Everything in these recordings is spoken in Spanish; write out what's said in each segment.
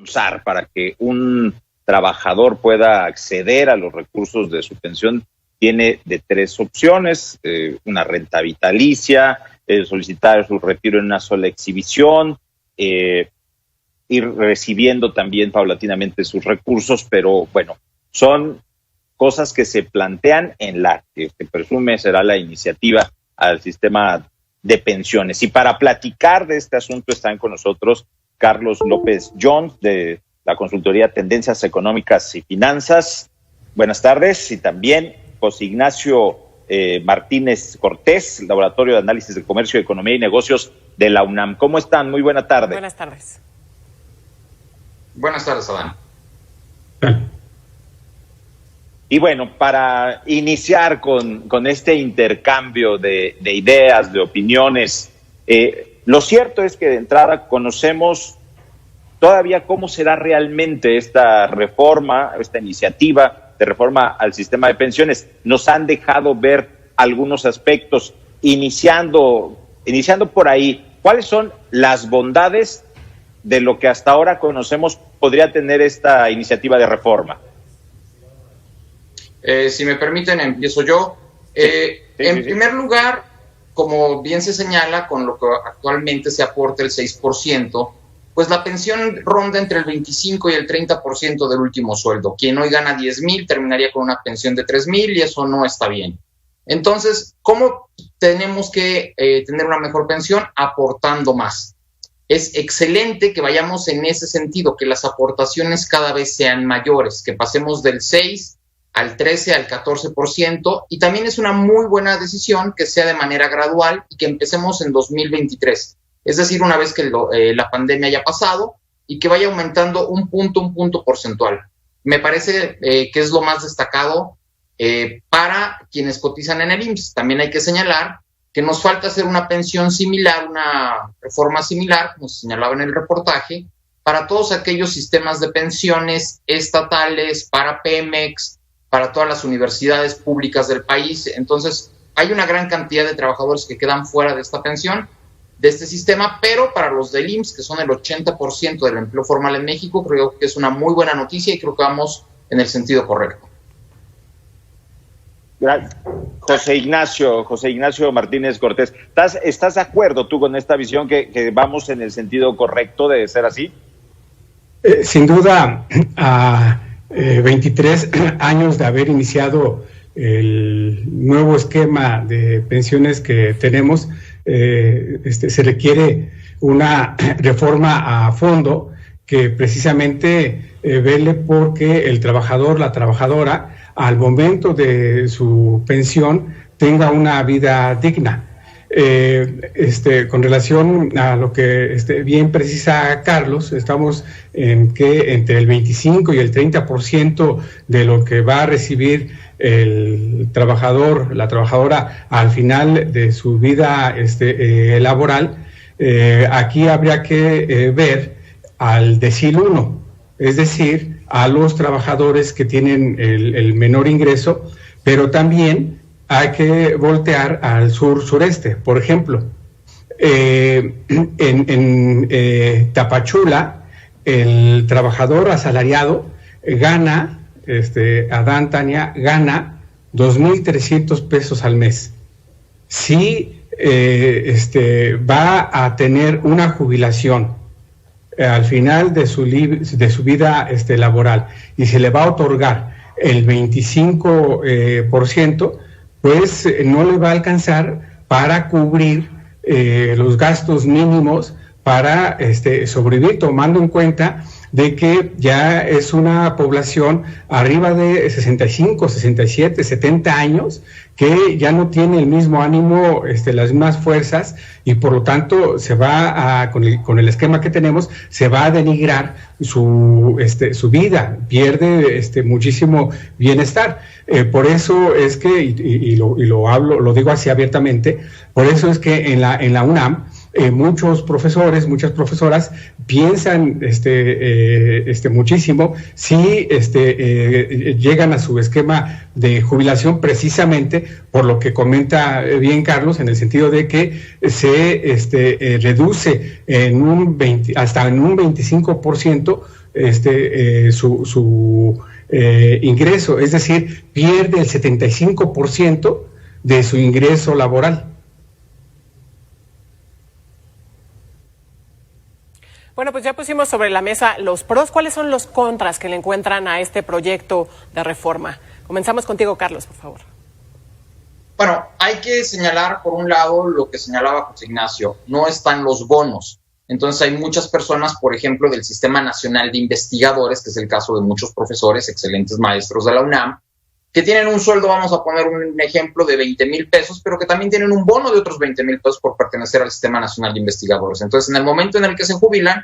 SAR para que un trabajador pueda acceder a los recursos de su pensión tiene de 3 opciones: una renta vitalicia, solicitar su retiro en una sola exhibición, ir recibiendo también paulatinamente sus recursos, pero bueno, son cosas que se plantean en la que se presume será la iniciativa al sistema de pensiones. Y para platicar de este asunto están con nosotros Carlos López Jones, de la consultoría Tendencias Económicas y Finanzas. Buenas tardes. Y también José Ignacio Martínez Cortés, Laboratorio de Análisis de Comercio, Economía y Negocios de la UNAM. ¿Cómo están? Muy buena tarde. Buenas tardes. Buenas tardes, Adán. Y bueno, para iniciar con este intercambio de ideas, de opiniones, lo cierto es que de entrada conocemos todavía cómo será realmente esta reforma, esta iniciativa de reforma al sistema de pensiones. Nos han dejado ver algunos aspectos, iniciando por ahí. ¿Cuáles son las bondades de lo que hasta ahora conocemos podría tener esta iniciativa de reforma? Si me permiten, empiezo yo. En primer lugar, como bien se señala, con lo que actualmente se aporta el 6%, pues la pensión ronda entre el 25 y el 30% del último sueldo. Quien hoy gana 10,000 terminaría con una pensión de 3,000 y eso no está bien. Entonces, ¿cómo tenemos que tener una mejor pensión? Aportando más. Es excelente que vayamos en ese sentido, que las aportaciones cada vez sean mayores, que pasemos del 6 al 13, al 14%, y también es una muy buena decisión que sea de manera gradual y que empecemos en 2023. Es decir, una vez que la pandemia haya pasado y que vaya aumentando un punto porcentual. Me parece que es lo más destacado para quienes cotizan en el IMSS. También hay que señalar que nos falta hacer una pensión similar, una reforma similar, como se señalaba en el reportaje, para todos aquellos sistemas de pensiones estatales, para Pemex, para todas las universidades públicas del país. Entonces, hay una gran cantidad de trabajadores que quedan fuera de esta pensión, de este sistema, pero para los del IMSS, que son el 80% del empleo formal en México, creo que es una muy buena noticia y creo que vamos en el sentido correcto. José Ignacio Martínez Cortés, ¿estás de acuerdo tú con esta visión que vamos en el sentido correcto de ser así? Sin duda, a 23 años de haber iniciado el nuevo esquema de pensiones que tenemos, se requiere una reforma a fondo que precisamente vele porque el trabajador, la trabajadora, al momento de su pensión tenga una vida digna. Con relación a lo que bien precisa Carlos, estamos en que entre el 25 y el 30% de lo que va a recibir el trabajador, la trabajadora al final de su vida laboral. Aquí habría que ver al decil 1, es decir, a los trabajadores que tienen el menor ingreso, pero también hay que voltear al sur-sureste. Por ejemplo, en Tapachula, el trabajador asalariado gana, Adán, Tania, gana 2,300 pesos al mes. Si va a tener una jubilación al final de su vida laboral y se le va a otorgar el 25%, pues no le va a alcanzar para cubrir los gastos mínimos para sobrevivir, tomando en cuenta de que ya es una población arriba de 65, 67, 70 años, que ya no tiene el mismo ánimo, las mismas fuerzas, y por lo tanto se va a, con el esquema que tenemos, se va a denigrar su vida, pierde muchísimo bienestar. Por eso es que, y lo digo así abiertamente, por eso es que en la UNAM muchos profesores, muchas profesoras piensan muchísimo si llegan a su esquema de jubilación, precisamente por lo que comenta bien Carlos, en el sentido de que se reduce hasta en un 25% su ingreso, es decir, pierde el 75% de su ingreso laboral. Bueno, pues ya pusimos sobre la mesa los pros. ¿Cuáles son los contras que le encuentran a este proyecto de reforma? Comenzamos contigo, Carlos, por favor. Bueno, hay que señalar, por un lado, lo que señalaba José Ignacio, no están los bonos. Entonces hay muchas personas, por ejemplo, del Sistema Nacional de Investigadores, que es el caso de muchos profesores, excelentes maestros de la UNAM, que tienen un sueldo, vamos a poner un ejemplo, de 20,000 pesos, pero que también tienen un bono de otros 20,000 pesos por pertenecer al Sistema Nacional de Investigadores. Entonces, en el momento en el que se jubilan,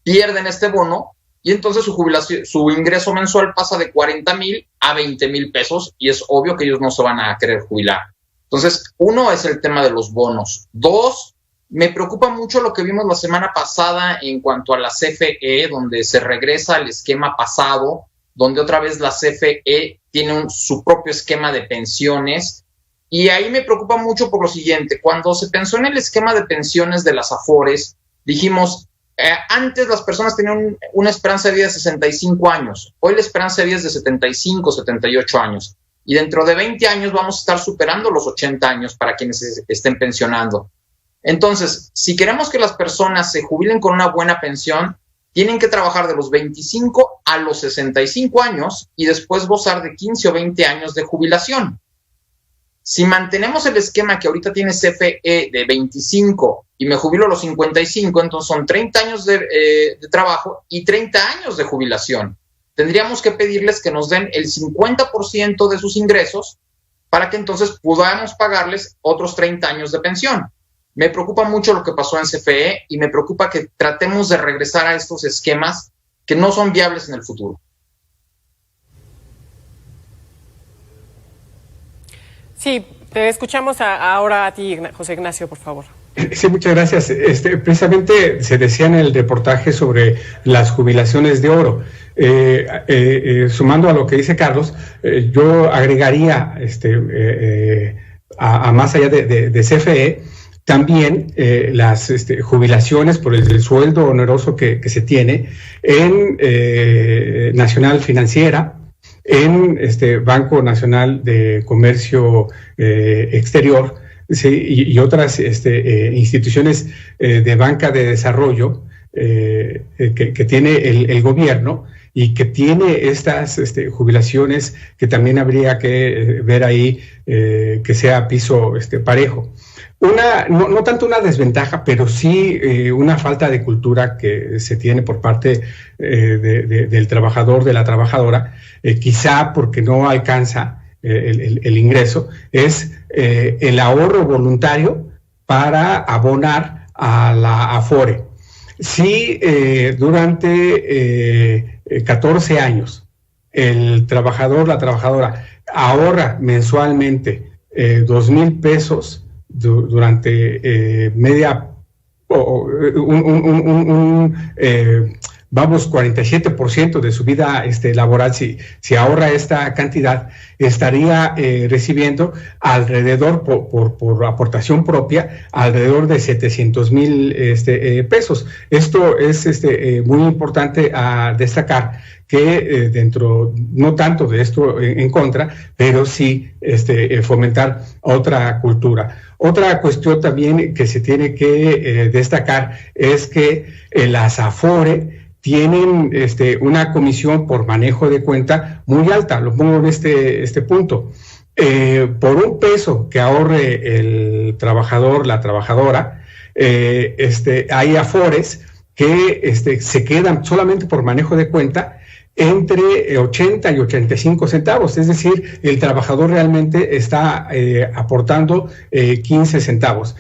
pierden este bono y entonces su ingreso mensual pasa de 40,000 a 20,000 pesos y es obvio que ellos no se van a querer jubilar. Entonces, uno es el tema de los bonos. Dos, me preocupa mucho lo que vimos la semana pasada en cuanto a la CFE, donde se regresa al esquema pasado, donde otra vez la CFE tiene su propio esquema de pensiones. Y ahí me preocupa mucho por lo siguiente. Cuando se pensó en el esquema de pensiones de las AFORES, dijimos, antes las personas tenían una esperanza de vida de 65 años. Hoy la esperanza de vida es de 75, 78 años. Y dentro de 20 años vamos a estar superando los 80 años para quienes estén pensionando. Entonces, si queremos que las personas se jubilen con una buena pensión, tienen que trabajar de los 25 a los 65 años y después gozar de 15 o 20 años de jubilación. Si mantenemos el esquema que ahorita tiene CFE de 25 y me jubilo a los 55, entonces son 30 años de trabajo y 30 años de jubilación. Tendríamos que pedirles que nos den el 50% de sus ingresos para que entonces podamos pagarles otros 30 años de pensión. Me preocupa mucho lo que pasó en CFE y me preocupa que tratemos de regresar a estos esquemas que no son viables en el futuro. Sí, te escuchamos ahora a ti, José Ignacio, por favor. Sí, muchas gracias. Precisamente se decía en el reportaje sobre las jubilaciones de oro. Sumando a lo que dice Carlos, yo agregaría a más allá de CFE, también las jubilaciones por el sueldo oneroso que se tiene en Nacional Financiera, en Banco Nacional de Comercio Exterior, sí, y otras instituciones de banca de desarrollo que tiene el gobierno y que tiene estas jubilaciones que también habría que ver ahí que sea piso parejo. No tanto una desventaja, pero sí una falta de cultura que se tiene por parte del trabajador, de la trabajadora, quizá porque no alcanza el ingreso, es el ahorro voluntario para abonar a la AFORE. Si durante 14 años el trabajador, la trabajadora ahorra mensualmente 2,000 pesos durante vamos, 47% de su vida laboral, si ahorra esta cantidad, estaría recibiendo alrededor, por aportación propia, alrededor de 700,000 pesos. Esto es muy importante a destacar, que dentro, no tanto de esto en contra, pero sí fomentar otra cultura. Otra cuestión también que se tiene que destacar es que las AFORE tienen una comisión por manejo de cuenta muy alta. Lo pongo en este punto. Por un peso que ahorre el trabajador, la trabajadora, hay AFORES que se quedan solamente por manejo de cuenta entre 80 y 85 centavos, es decir, el trabajador realmente está aportando 15 centavos.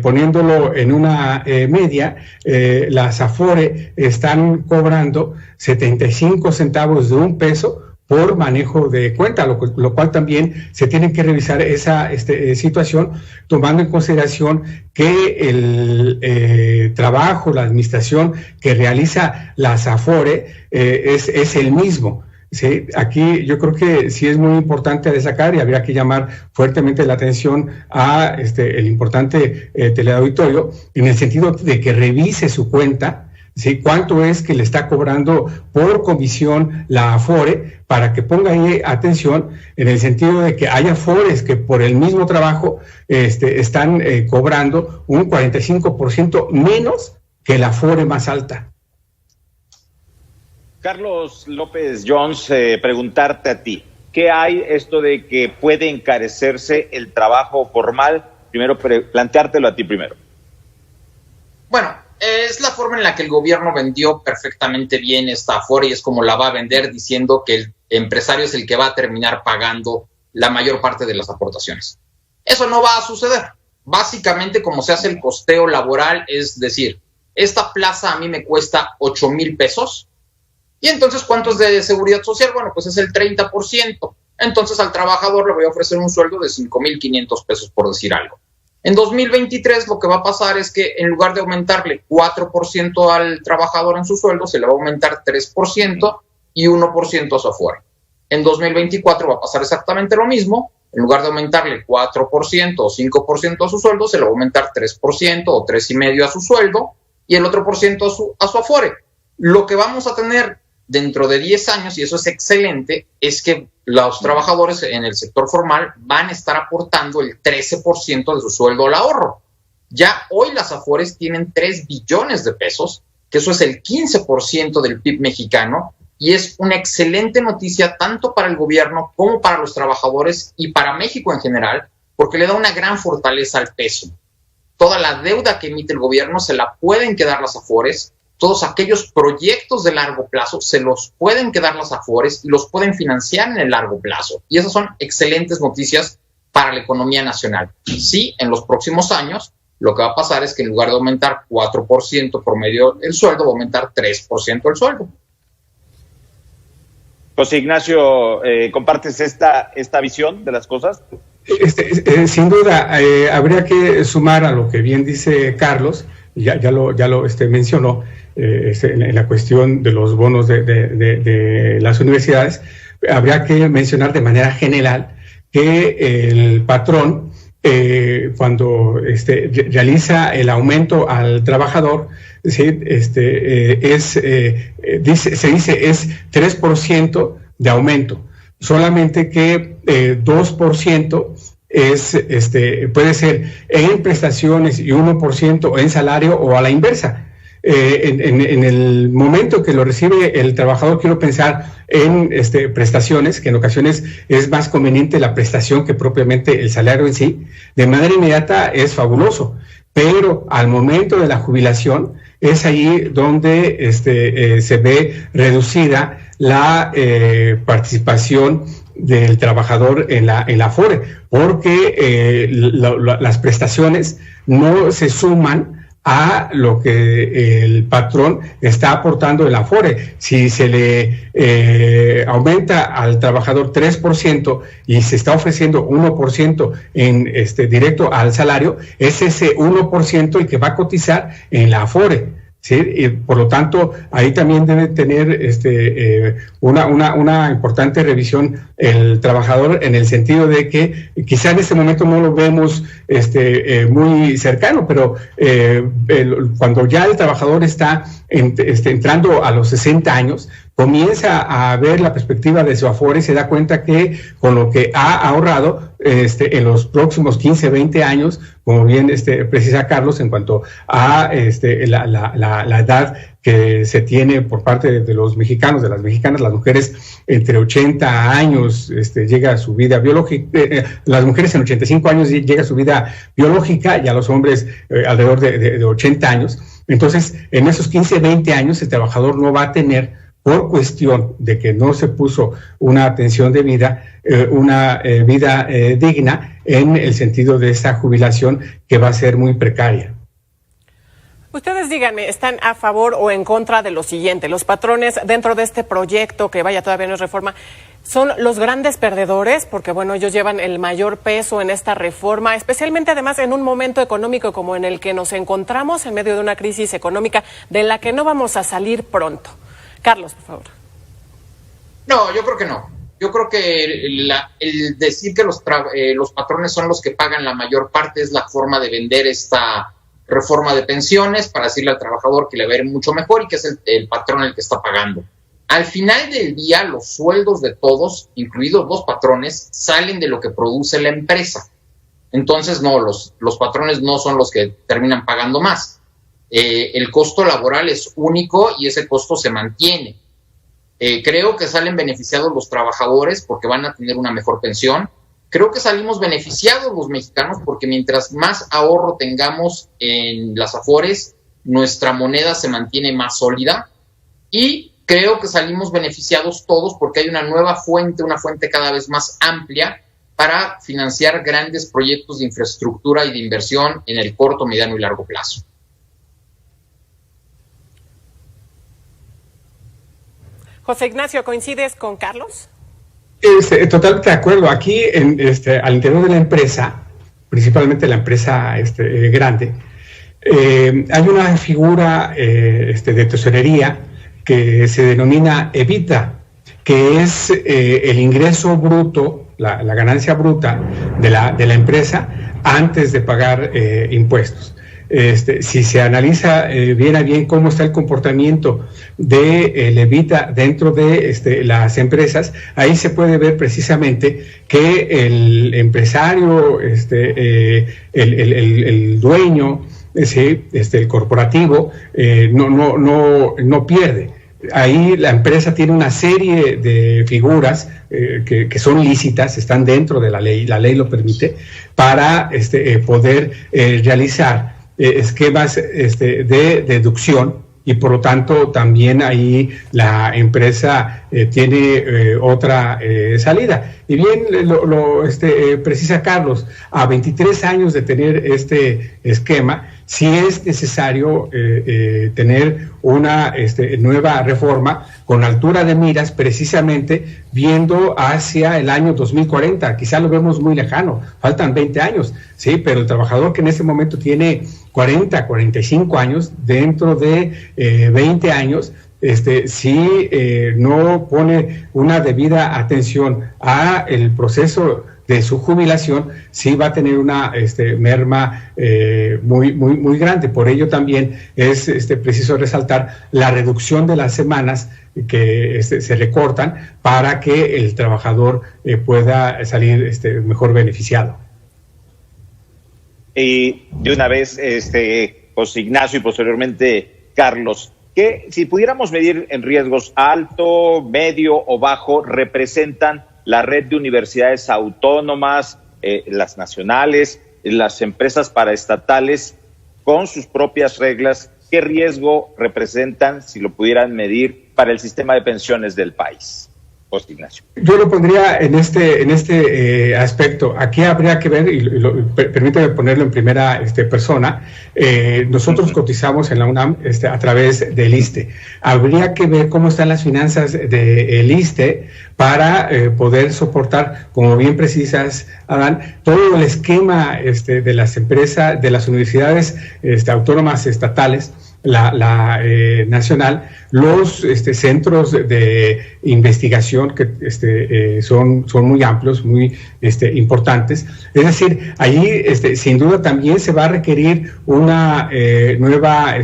Poniéndolo en una media, las AFORE están cobrando 75 centavos de un peso por manejo de cuenta, lo cual también se tiene que revisar esa situación, tomando en consideración que el trabajo, la administración que realiza las Afore es el mismo. Sí, aquí yo creo que sí es muy importante destacar y habría que llamar fuertemente la atención a el importante teleauditorio en el sentido de que revise su cuenta, ¿sí? Cuánto es que le está cobrando por comisión la Afore, para que ponga ahí atención en el sentido de que hay Afores que por el mismo trabajo están cobrando un 45% menos que la Afore más alta. Carlos López Jones, preguntarte a ti, ¿qué hay esto de que puede encarecerse el trabajo formal? Primero, planteártelo a ti primero. Bueno, es la forma en la que el gobierno vendió perfectamente bien esta Afore y es como la va a vender, diciendo que el empresario es el que va a terminar pagando la mayor parte de las aportaciones. Eso no va a suceder. Básicamente, como se hace el costeo laboral, es decir, esta plaza a mí me cuesta 8,000 pesos. Y entonces, ¿cuánto es de seguridad social? Bueno, pues es el 30%. Entonces, al trabajador le voy a ofrecer un sueldo de 5,500 pesos, por decir algo. En 2023, lo que va a pasar es que en lugar de aumentarle 4% al trabajador en su sueldo, se le va a aumentar 3% y 1% a su Afore. En 2024 va a pasar exactamente lo mismo. En lugar de aumentarle 4% o 5% a su sueldo, se le va a aumentar 3% o 3,5% a su sueldo y el otro por ciento a su Afore. Lo que vamos a tener dentro de 10 años, y eso es excelente, es que los trabajadores en el sector formal van a estar aportando el 13% de su sueldo al ahorro. Ya hoy las Afores tienen 3 billones de pesos, que eso es el 15% del PIB mexicano, y es una excelente noticia tanto para el gobierno como para los trabajadores y para México en general, porque le da una gran fortaleza al peso. Toda la deuda que emite el gobierno se la pueden quedar las Afores. Todos aquellos proyectos de largo plazo se los pueden quedar las Afores y los pueden financiar en el largo plazo. Y esas son excelentes noticias para la economía nacional. Sí, en los próximos años, lo que va a pasar es que en lugar de aumentar 4% por medio del sueldo, va a aumentar 3% el sueldo. José Ignacio, ¿compartes esta visión de las cosas? Sin duda, habría que sumar a lo que bien dice Carlos, ya lo mencionó, en la cuestión de los bonos de las universidades. Habría que mencionar de manera general que el patrón, cuando realiza el aumento al trabajador, ¿sí? Se dice es 3% de aumento, solamente que 2% puede ser en prestaciones y 1% en salario o a la inversa. En el momento que lo recibe el trabajador, quiero pensar en prestaciones, que en ocasiones es más conveniente la prestación que propiamente el salario en sí. De manera inmediata es fabuloso, pero al momento de la jubilación es ahí donde se ve reducida la participación del trabajador en la Afore, porque las prestaciones no se suman a lo que el patrón está aportando en la Afore. Si se le aumenta al trabajador 3% y se está ofreciendo 1% en directo al salario, es ese 1% el que va a cotizar en la Afore. Sí, y por lo tanto, ahí también debe tener una importante revisión el trabajador, en el sentido de que quizá en este momento no lo vemos muy cercano, pero cuando ya el trabajador está entrando a los 60 años, comienza a ver la perspectiva de su Afore y se da cuenta que con lo que ha ahorrado en los próximos 15, 20 años, como bien precisa Carlos, en cuanto a la edad que se tiene por parte de los mexicanos, de las mexicanas, las mujeres entre 80 años llega a su vida biológica, las mujeres en 85 años llega a su vida biológica, y a los hombres alrededor de 80 años. Entonces, en esos 15, 20 años, el trabajador no va a tener, por cuestión de que no se puso una atención debida, una vida digna, en el sentido de esa jubilación que va a ser muy precaria. Ustedes díganme, ¿están a favor o en contra de lo siguiente? Los patrones dentro de este proyecto, que vaya, todavía no es reforma, ¿son los grandes perdedores? Porque, bueno, ellos llevan el mayor peso en esta reforma, especialmente además en un momento económico como en el que nos encontramos, en medio de una crisis económica de la que no vamos a salir pronto. Carlos, por favor. No, yo creo que no. Yo creo que el decir que los patrones son los que pagan la mayor parte es la forma de vender esta reforma de pensiones para decirle al trabajador que le va a ir mucho mejor y que es el patrón el que está pagando. Al final del día, los sueldos de todos, incluidos los patrones, salen de lo que produce la empresa. Entonces, no, los patrones no son los que terminan pagando más. El costo laboral es único y ese costo se mantiene. Creo que salen beneficiados los trabajadores porque van a tener una mejor pensión. Creo que salimos beneficiados los mexicanos porque mientras más ahorro tengamos en las Afores, nuestra moneda se mantiene más sólida. Y creo que salimos beneficiados todos porque hay una nueva fuente, una fuente cada vez más amplia para financiar grandes proyectos de infraestructura y de inversión en el corto, mediano y largo plazo. José Ignacio, ¿coincides con Carlos? Totalmente de acuerdo. Aquí, al interior de la empresa, principalmente la empresa grande, hay una figura de tesorería que se denomina EBITDA, que es el ingreso bruto, la ganancia bruta de la empresa antes de pagar impuestos. Si se analiza bien a bien cómo está el comportamiento del EBITDA dentro de las empresas, ahí se puede ver precisamente que el empresario, el dueño, el corporativo, no pierde. Ahí la empresa tiene una serie de figuras que son lícitas, están dentro de la ley lo permite, para poder realizar esquemas de deducción, y por lo tanto también ahí la empresa tiene otra salida. Y bien lo precisa Carlos, a 23 años de tener este esquema, sí es necesario tener una nueva reforma con altura de miras, precisamente viendo hacia el año 2040. Quizá lo vemos muy lejano, faltan 20 años, sí, pero el trabajador que en este momento tiene 40, 45 años, dentro de 20 años, si no pone una debida atención a el proceso de su jubilación, sí va a tener una merma muy grande. Por ello también es preciso resaltar la reducción de las semanas que se recortan para que el trabajador pueda salir mejor beneficiado. Y de una vez, José Ignacio y posteriormente Carlos, que si pudiéramos medir en riesgos alto, medio o bajo, representan la red de universidades autónomas, las nacionales, las empresas paraestatales con sus propias reglas, ¿qué riesgo representan, si lo pudieran medir, para el sistema de pensiones del país? José Ignacio. Yo lo pondría en este aspecto. Aquí habría que ver, y permíteme ponerlo en primera persona, nosotros cotizamos en la UNAM a través del ISSSTE. Habría que ver cómo están las finanzas del ISSSTE para poder soportar, como bien precisas, Adán, todo el esquema de las empresas, de las universidades autónomas estatales, la nacional, los centros de investigación que son muy amplios, muy importantes. Es decir, allí sin duda también se va a requerir una nueva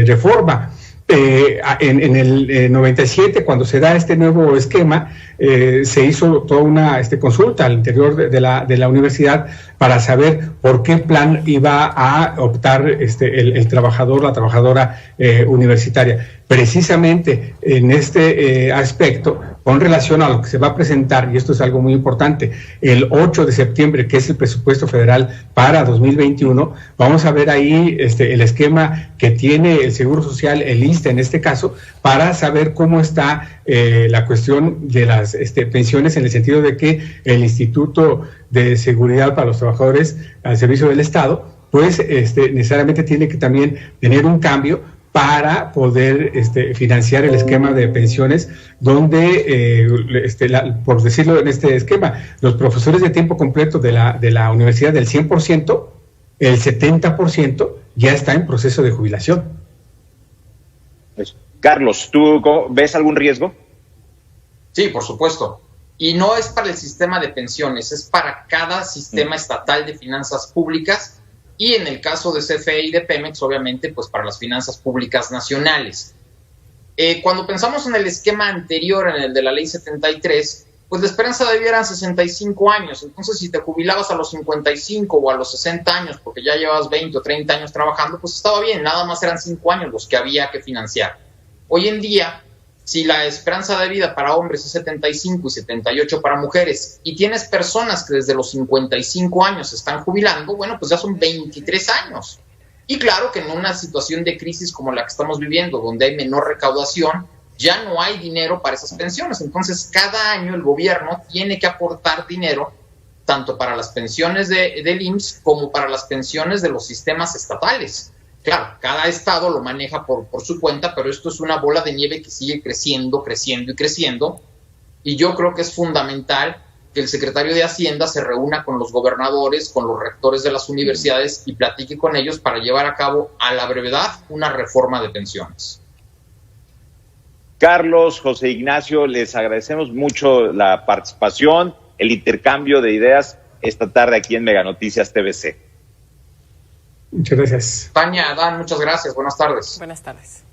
reforma. En el 97, cuando se da este nuevo esquema, se hizo toda una consulta al interior de la universidad para saber por qué plan iba a optar el trabajador, la trabajadora universitaria. Precisamente en este aspecto, con relación a lo que se va a presentar, y esto es algo muy importante, el 8 de septiembre, que es el presupuesto federal para 2021, vamos a ver ahí el esquema que tiene el Seguro Social, el ISSSTE en este caso, para saber cómo está la cuestión de las pensiones, en el sentido de que el Instituto de Seguridad para los Trabajadores al Servicio del Estado pues necesariamente tiene que también tener un cambio para poder financiar el esquema de pensiones, donde, por decirlo en este esquema, los profesores de tiempo completo de la universidad del 100%, el 70% ya está en proceso de jubilación. Carlos, ¿tú ves algún riesgo? Sí, por supuesto. Y no es para el sistema de pensiones, es para cada sistema estatal de finanzas públicas. Y en el caso de CFE y de Pemex, obviamente, pues para las finanzas públicas nacionales. Cuando pensamos en el esquema anterior, en el de la Ley 73, pues la esperanza de vida eran 65 años. Entonces, si te jubilabas a los 55 o a los 60 años, porque ya llevabas 20 o 30 años trabajando, pues estaba bien, nada más eran 5 años los que había que financiar. Hoy en día, si la esperanza de vida para hombres es 75 y 78 para mujeres, y tienes personas que desde los 55 años se están jubilando, bueno, pues ya son 23 años. Y claro que en una situación de crisis como la que estamos viviendo, donde hay menor recaudación, ya no hay dinero para esas pensiones. Entonces, cada año el gobierno tiene que aportar dinero, tanto para las pensiones del IMSS como para las pensiones de los sistemas estatales. Claro, cada estado lo maneja por su cuenta, pero esto es una bola de nieve que sigue creciendo, creciendo y creciendo. Y yo creo que es fundamental que el secretario de Hacienda se reúna con los gobernadores, con los rectores de las universidades y platique con ellos para llevar a cabo a la brevedad una reforma de pensiones. Carlos, José Ignacio, les agradecemos mucho la participación, el intercambio de ideas esta tarde aquí en Mega Noticias TVC. Muchas gracias. Tania, Adán, muchas gracias. Buenas tardes. Buenas tardes.